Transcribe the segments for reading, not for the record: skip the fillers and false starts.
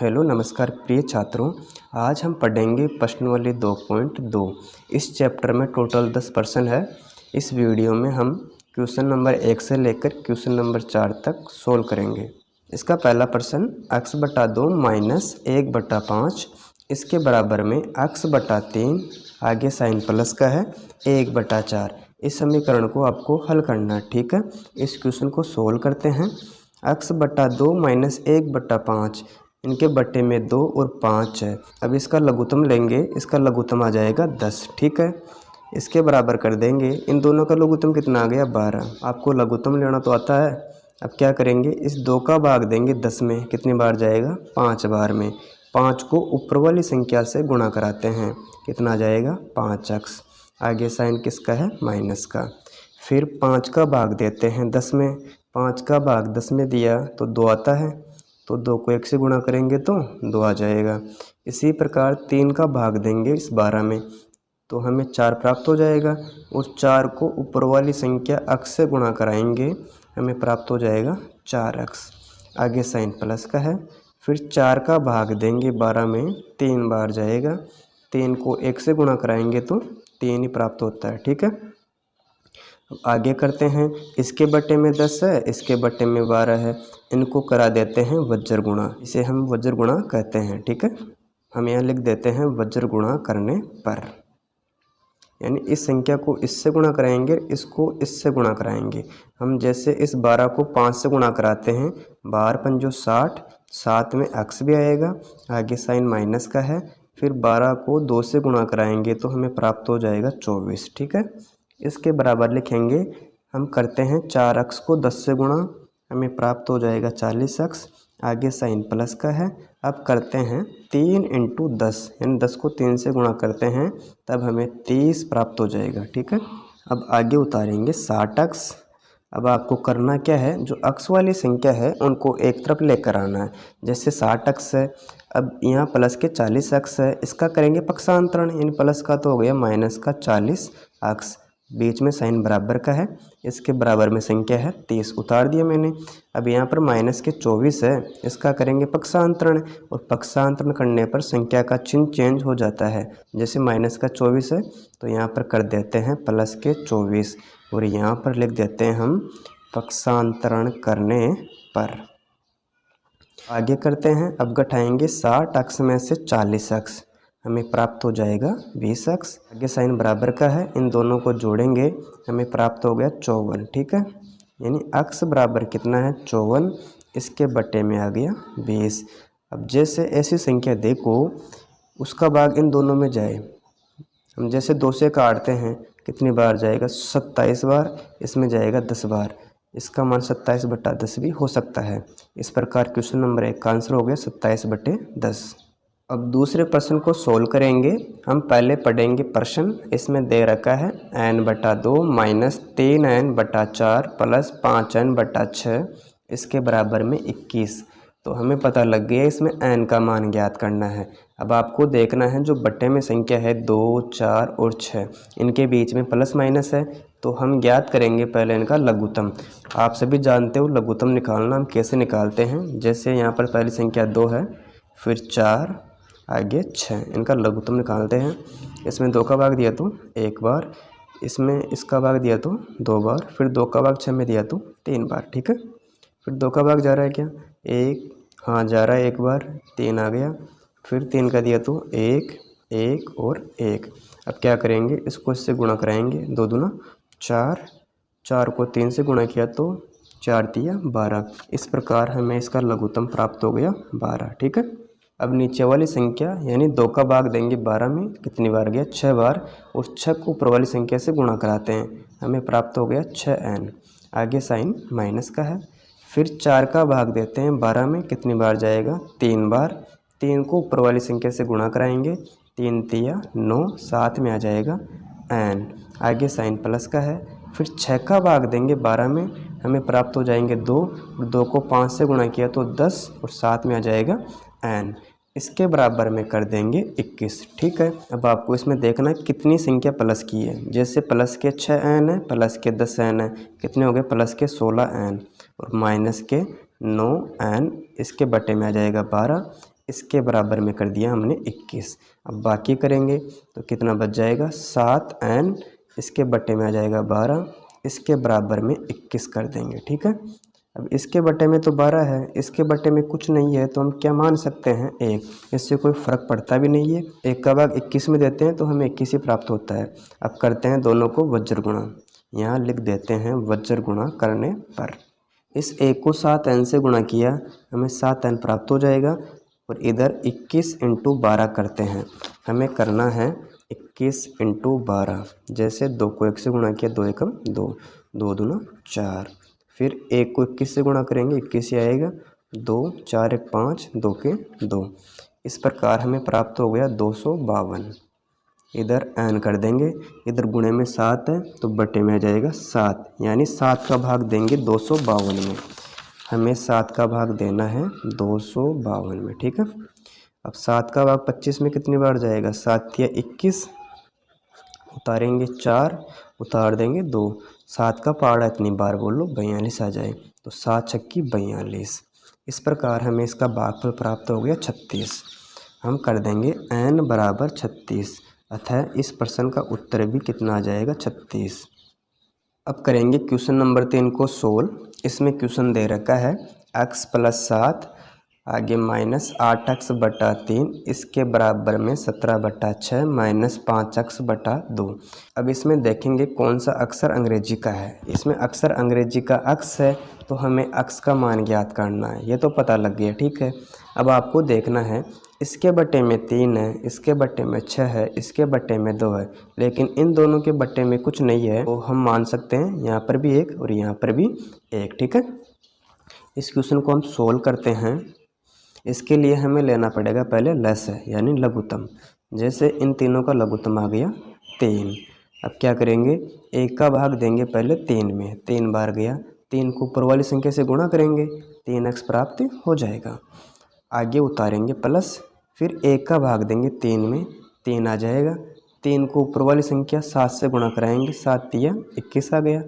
Hello नमस्कार प्रिय छात्रों। आज हम पढ़ेंगे प्रश्नावली 2.2। इस चैप्टर में टोटल 10 प्रश्न है। इस वीडियो में हम क्वेश्चन नंबर 1 से लेकर क्वेश्चन नंबर 4 तक सोल्व करेंगे। इसका पहला प्रश्न x/2 माइनस 1/5 इसके बराबर में x/3 आगे साइन प्लस का है 1/4। इस समीकरण को आपको हल करना है, ठीक है। इस क्वेश्चन को सोल्व करते हैं। x/2 माइनस 1/5 इनके बट्टे में 2 और 5 है। अब इसका लघुत्तम लेंगे, इसका लघुत्तम आ जाएगा 10, ठीक है। इसके बराबर कर देंगे, इन दोनों का लघुत्तम कितना आ गया 12। आपको लघुत्तम लेना तो आता है। अब क्या करेंगे, इस 2 का भाग देंगे 10 में, कितनी बार जाएगा 5 बार में। 5 को ऊपर वाली संख्या से गुणा कराते हैं, कितना आ जाएगा 5x। आगे साइन किसका है, माइनस का। फिर 5 का भाग देते हैं 10 में, 5 का भाग 10 में दिया तो 2 आता है, तो 2 को 1 से गुणा करेंगे तो 2 आ जाएगा। इसी प्रकार 3 का भाग देंगे इस 12 में तो हमें 4 प्राप्त हो जाएगा, और 4 को ऊपर वाली संख्या x से गुणा कराएंगे, हमें प्राप्त हो जाएगा 4x। आगे साइन प्लस का है। फिर 4 का भाग देंगे 12 में, 3 बार जाएगा, 3 को 1 से गुणा कराएंगे तो 3 ही प्राप्त होता है, ठीक है। आगे करते हैं, इसके बट्टे में 10 है, इसके बट्टे में 12 है, इनको करा देते हैं वज्र गुणा। इसे हम वज्र गुणा कहते हैं, ठीक है। हम यहाँ लिख देते हैं वज्र गुणा करने पर, यानी इस संख्या को इससे गुणा कराएंगे, इसको इससे गुणा कराएंगे। हम जैसे इस 12 को 5 से गुणा कराते हैं, 12 पंजो 60, 7 में x भी आएगा, आगे साइन माइनस का है। फिर 12 को 2 से गुणा कराएंगे तो हमें प्राप्त हो जाएगा 24, ठीक है। इसके बराबर लिखेंगे, हम करते हैं 4x को 10 से गुणा, हमें प्राप्त हो जाएगा 40x। आगे साइन प्लस का है। अब करते हैं 3 × 10, यानी 10 को 3 से गुणा करते हैं, तब हमें 30 प्राप्त हो जाएगा, ठीक है। अब आगे उतारेंगे 60x। अब आपको करना क्या है, जो x वाली संख्या है उनको एक तरफ लेकर आना है। जैसे 60x है, अब यहाँ प्लस के 40x है, इसका करेंगे पक्षांतरण, यानी प्लस का तो हो गया माइनस का 40x, बीच में साइन बराबर का है, इसके बराबर में संख्या है 30, उतार दिया मैंने। अब यहाँ पर माइनस के 24 है, इसका करेंगे पक्षांतरण, और पक्षांतरण करने पर संख्या का चिन्ह चेंज हो जाता है। जैसे माइनस का 24 है तो यहाँ पर कर देते हैं प्लस के 24, और यहाँ पर लिख देते हैं हम पक्षांतरण करने पर। आगे करते हैं, अब घटाएंगे 60x में से 40x, हमें प्राप्त हो जाएगा 20x। आगे साइन बराबर का है, इन दोनों को जोड़ेंगे, हमें प्राप्त हो गया 54, ठीक है। यानी x बराबर कितना है 54, इसके बट्टे में आ गया 20। अब जैसे ऐसी संख्या देखो उसका भाग इन दोनों में जाए, हम जैसे 2 से काटते हैं, कितनी बार जाएगा 27 बार, इसमें जाएगा 10 बार, इसका मान 27/10 भी हो सकता है। इस प्रकार क्वेश्चन नंबर 1 का आंसर हो गया 27/10। अब दूसरे प्रश्न को सोल्व करेंगे। हम पहले पढ़ेंगे प्रश्न, इसमें दे रखा है n/2 minus 3n/4 plus 5n/6 इसके बराबर में 21। तो हमें पता लग गया इसमें n का मान ज्ञात करना है। अब आपको देखना है जो बट्टे में संख्या है 2, 4 और 6, इनके बीच में प्लस माइनस है, तो हम ज्ञात करेंगे पहले इनका लघुत्तम। आप सभी जानते हो लघुत्तम निकालना हम कैसे निकालते हैं। जैसे यहाँ पर पहली संख्या 2 है, फिर 4, आगे 6, इनका लघुत्तम निकालते हैं। इसमें 2 का भाग दिया तो 1 बार, इसमें इसका भाग दिया तो 2 बार, फिर 2 का भाग 6 में दिया तो 3 बार, ठीक है। फिर 2 का भाग जा रहा है क्या 1, हाँ जा रहा है 1 बार, 3 आ गया। फिर 3 का दिया तो 1, 1 और 1। अब क्या करेंगे, इसको इससे गुणा कराएंगे, 2 दूना 4, 4 को 3 से गुणा किया तो 4 तिया 12। इस प्रकार हमें इसका लघुत्तम प्राप्त हो गया 12, ठीक है। अब नीचे वाली संख्या यानी 2 का भाग देंगे 12 में, कितनी बार गया 6 बार, और 6 को ऊपर वाली संख्या से गुणा कराते हैं, हमें प्राप्त हो गया 6n। आगे साइन माइनस का है। फिर 4 का भाग देते हैं 12 में, कितनी बार जाएगा 3 बार, 3 को ऊपर वाली संख्या से गुणा कराएंगे, 3 तिया 9, 7 में आ जाएगा n। आगे साइन प्लस का है। फिर 6 का भाग देंगे 12 में, हमें प्राप्त हो जाएंगे 2, 2 को 5 से गुणा किया तो 10, और 7 में आ जाएगा n। इसके बराबर में कर देंगे 21, ठीक है। अब आपको इसमें देखना है कितनी संख्या प्लस की है। जैसे प्लस के 6n है, प्लस के 10n है, कितने हो गए प्लस के 16n, और माइनस के 9n, इसके बटे में आ जाएगा 12। इसके बराबर में कर दिया हमने 21। अब बाकी करेंगे तो कितना बच जाएगा 7n, इसके बटे में आ जाएगा 12, इसके बराबर में 21 कर देंगे। ठीक है, अब इसके बटे में तो 12 है, इसके बटे में कुछ नहीं है, तो हम क्या मान सकते हैं 1। इससे कोई फ़र्क पड़ता भी नहीं है, 1 का भाग 21 में देते हैं तो हमें 21 ही प्राप्त होता है। अब करते हैं दोनों को वज्र गुणा, यहाँ लिख देते हैं वज्र गुणा करने पर। इस 1 को 7n से गुणा किया, हमें 7n प्राप्त हो जाएगा। और इधर 21 × 12 करते हैं, हमें करना है 21 × 12। जैसे 2 को 1 से गुणा किया, 2 एकम 2, 2 दूना 4। फिर 1 को 21 से गुणा करेंगे, 21 ही आएगा, 2 4 1 5, 2 के 2। इस प्रकार हमें प्राप्त हो गया 252। इधर n कर देंगे, इधर गुणे में 7 है तो बटे में आ जाएगा 7, यानी 7 का भाग देंगे 252 में। हमें 7 का भाग देना है 252 में। ठीक है, अब 7 का भाग 25 में कितनी बार जाएगा, 7 या 21, उतारेंगे 4, उतार देंगे 2, 7 का पहाड़ा इतनी बार बोलो 42 आ जाए, तो 7 छक्की 42। इस प्रकार हमें इसका भागफल प्राप्त हो गया 36। हम कर देंगे n बराबर 36, अतः इस प्रश्न का उत्तर भी कितना आ जाएगा 36। अब करेंगे क्वेश्चन नंबर 3 को सोल्व। इसमें क्वेश्चन दे रखा है x + 7, आगे -8x बटा 3, इसके बराबर में 17/6 -5x/2। अब इसमें देखेंगे कौन सा अक्षर अंग्रेजी का है। इसमें अक्षर अंग्रेजी का x है तो हमें x का मान ज्ञात करना है, ये तो पता लग गया। ठीक है, अब आपको देखना है इसके बटे में 3 है, इसके बटे में 6 है, इसके बटे में 2 है, लेकिन इन दोनों के बटे में कुछ नहीं है, तो हम मान सकते हैं यहाँ पर भी 1 और यहाँ पर भी 1। ठीक है, इस क्वेश्चन को हम सोल्व करते हैं। इसके लिए हमें लेना पड़ेगा पहले लसाअ यानी लघुत्तम। जैसे इन तीनों का लघुत्तम आ गया 3। अब क्या करेंगे, 1 का भाग देंगे पहले 3 में, 3 बार गया, 3 को ऊपर वाली संख्या से गुणा करेंगे, 3x प्राप्त हो जाएगा। आगे उतारेंगे प्लस, फिर 1 का भाग देंगे 3 में, 3 आ जाएगा, 3 को ऊपर वाली संख्या 7 से गुणा कराएंगे, 7 या 21 आ गया।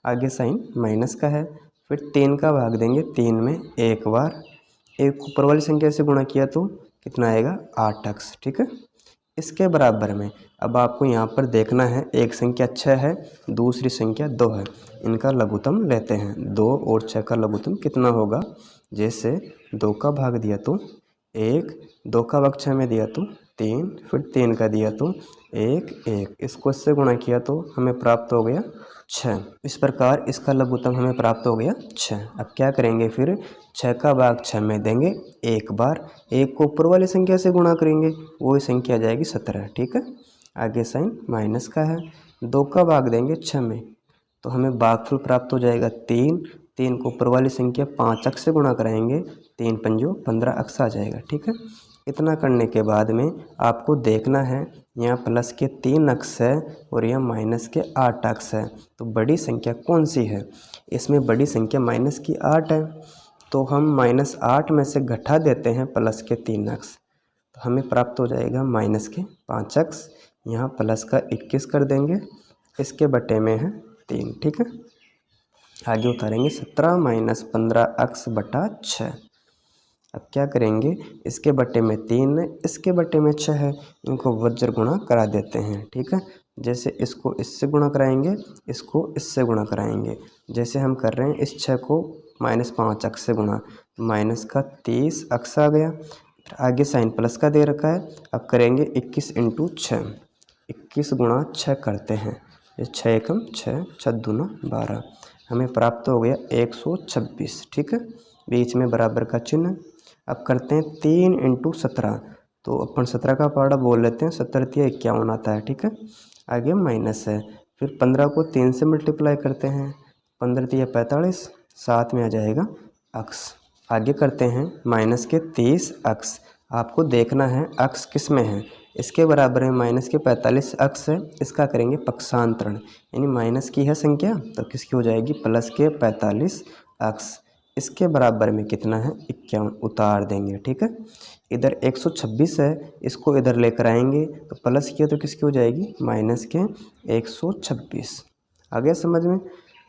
आगे साइन माइनस का है, फिर 3 का भाग देंगे 3 में एक बार, 1 को ऊपर वाली संख्या से गुणा किया तो कितना आएगा 8x। ठीक है, इसके बराबर में अब आपको यहाँ पर देखना है, एक संख्या 6 है, दूसरी संख्या 2 है, इनका लघुत्तम लेते हैं। 2 और 6 का लघुत्तम कितना होगा, जैसे 2 का भाग दिया तो 1, 2 का भाग 6 में दिया तो 3, फिर 3 का दिया तो 1 1, इसको इससे गुणा किया तो हमें प्राप्त हो गया 6। इस प्रकार इसका लघुत्तम हमें प्राप्त हो गया 6। अब क्या करेंगे, फिर 6 का भाग 6 में देंगे एक बार, 1 को ऊपर वाली संख्या से गुणा करेंगे, वही संख्या आ जाएगी 17। ठीक है, आगे साइन माइनस का है, 2 का भाग देंगे 6 में तो हमें भागफल प्राप्त हो जाएगा 3, 3 को ऊपर वाली संख्या 5x से गुणा कराएंगे, 3 पंजो 15x आ जाएगा। ठीक है, इतना करने के बाद में आपको देखना है यहाँ प्लस के 3x है और यहाँ माइनस के 8x है, तो बड़ी संख्या कौन सी है। इसमें बड़ी संख्या माइनस की 8 है, तो हम -8 में से घटा देते हैं प्लस के 3x, तो हमें प्राप्त हो जाएगा माइनस के 5x। यहाँ प्लस का 21 कर देंगे, इसके बटे में है 3। ठीक है, आगे उतारेंगे 17 - 15x/6। अब क्या करेंगे, इसके बटे में 3 है, इसके बटे में 6 है, इनको वज्र गुणा करा देते हैं। ठीक है, जैसे इसको इससे गुणा कराएंगे, इसको इससे गुणा कराएंगे, जैसे हम कर रहे हैं इस 6 को -5x से गुणा, माइनस का 30x आ गया। फिर आगे साइन प्लस का दे रखा है, अब करेंगे 21 × 6, 21 गुणा 6 करते हैं, 6 एकम 6, 6 दूना 12, हमें प्राप्त हो गया 126। ठीक है, बीच में बराबर का चिन्ह। अब करते हैं 3 × 17, तो अपन 17 का पहाड़ा बोल लेते हैं, 17 × 51 आता है। ठीक है, आगे माइनस है, फिर 15 को 3 से मल्टीप्लाई करते हैं, 15 × 45, साथ में आ जाएगा x। आगे करते हैं माइनस के 30x। आपको देखना है x किस में है, इसके बराबर है माइनस के 45x है, इसका करेंगे पक्षांतरण, यानी माइनस की है संख्या तो किसकी हो जाएगी प्लस के 45x। इसके बराबर में कितना है 51, उतार देंगे। ठीक है, इधर 126 है, इसको इधर लेकर आएंगे तो प्लस किया तो किसकी हो जाएगी माइनस के 126। आ गया समझ में।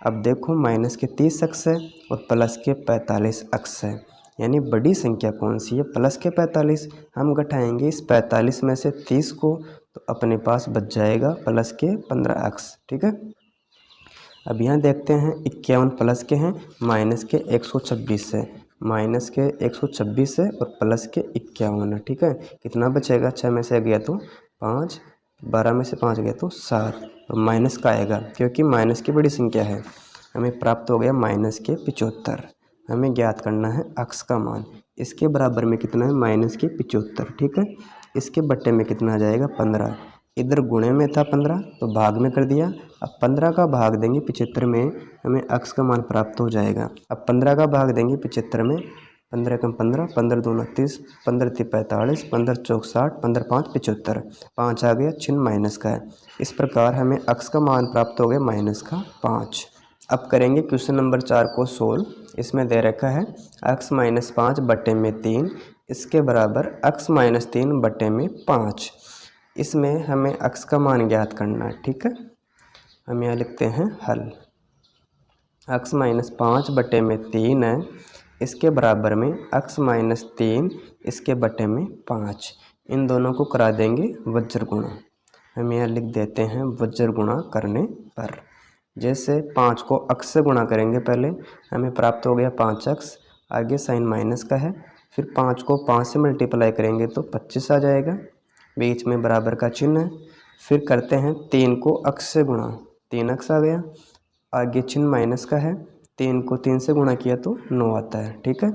अब देखो माइनस के 30x है और प्लस के 45x है, यानी बड़ी संख्या कौन सी है, प्लस के 45। हम घटाएंगे इस 45 में से 30 को, तो अपने पास बच जाएगा प्लस के 15x। ठीक है, अब यहाँ देखते हैं 51 प्लस के हैं, माइनस के 126 है, माइनस के 126 है और प्लस के 51 है। ठीक है, कितना बचेगा, 6 में से गया तो 5, 12 में से 5 गया तो 7, और माइनस का आएगा क्योंकि माइनस की बड़ी संख्या है। हमें प्राप्त हो गया माइनस के 75। हमें ज्ञात करना है x का मान। इसके बराबर में कितना है, माइनस के 75। ठीक है, इसके बट्टे में कितना आ जाएगा, 15। इधर गुणे में था 15 तो भाग में कर दिया। अब 15 का भाग देंगे 75 में, हमें x का मान प्राप्त हो जाएगा। अब 15 का भाग देंगे 75 में, 15 कम 15, 15 दूना 30, 15 × 45, 15 चौक 60, 15 5 75, 5 आ गया, चिन्ह माइनस का है। इस प्रकार हमें x का मान प्राप्त हो गया माइनस का 5। अब करेंगे क्वेश्चन नंबर 4 को सोल्व। इसमें दे रखा है x - 5 बटे में 3, इसके बराबर x - 3 बटे में 5। इसमें हमें x का मान ज्ञात करना है। ठीक है, हम यहाँ लिखते हैं हल। x - 5 बटे में 3 है, इसके बराबर में x - 3 इसके बटे में 5। इन दोनों को करा देंगे वज्र गुणा। हम यहाँ लिख देते हैं वज्र गुणा करने पर। जैसे 5 को x से गुणा करेंगे पहले, हमें प्राप्त हो गया 5x, आगे साइन माइनस का है। फिर 5 को 5 से मल्टीप्लाई करेंगे तो 25 आ जाएगा, बीच में बराबर का चिन्ह है। फिर करते हैं 3 को x से गुणा, 3x आ गया, आगे चिन्ह माइनस का है। 3 को 3 से गुणा किया तो 9 आता है। ठीक है,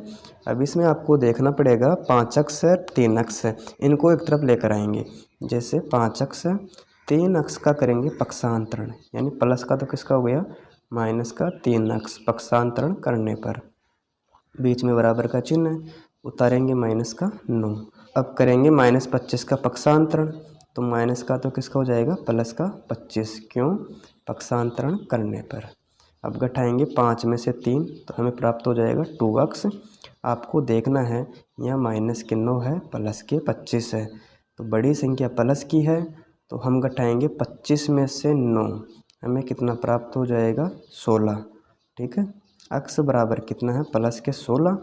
अब इसमें आपको देखना पड़ेगा 5x है 3x है, इनको एक तरफ लेकर आएंगे। जैसे 5x है, 3x का करेंगे पक्षांतरण, यानी प्लस का तो किसका हो गया, माइनस का 3x। पक्षांतरण करने पर बीच में बराबर का चिन्ह है, उतारेंगे माइनस का 9। अब करेंगे -25 का पक्षांतरण, तो माइनस का तो किसका हो जाएगा, प्लस का 25। क्यों, पक्षांतरण करने पर। अब घटाएंगे 5 में से 3 तो हमें प्राप्त हो जाएगा 2x। आपको देखना है यहाँ माइनस के 9 है, प्लस के 25 है, तो बड़ी संख्या प्लस की है, तो हम घटाएंगे 25 में से 9, हमें कितना प्राप्त हो जाएगा, 16। ठीक है, x बराबर कितना है, प्लस के 16,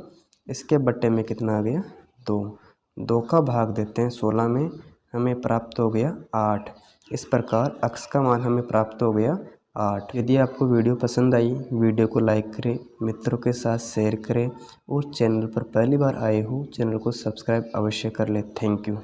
इसके बट्टे में कितना आ गया, 2। 2 का भाग देते हैं 16 में, हमें प्राप्त हो गया 8। इस प्रकार x का मान हमें प्राप्त हो गया 8। यदि आपको वीडियो पसंद आई, वीडियो को लाइक करें, मित्रों के साथ शेयर करें, और चैनल पर पहली बार आए हो चैनल को सब्सक्राइब अवश्य कर लें। Thank you.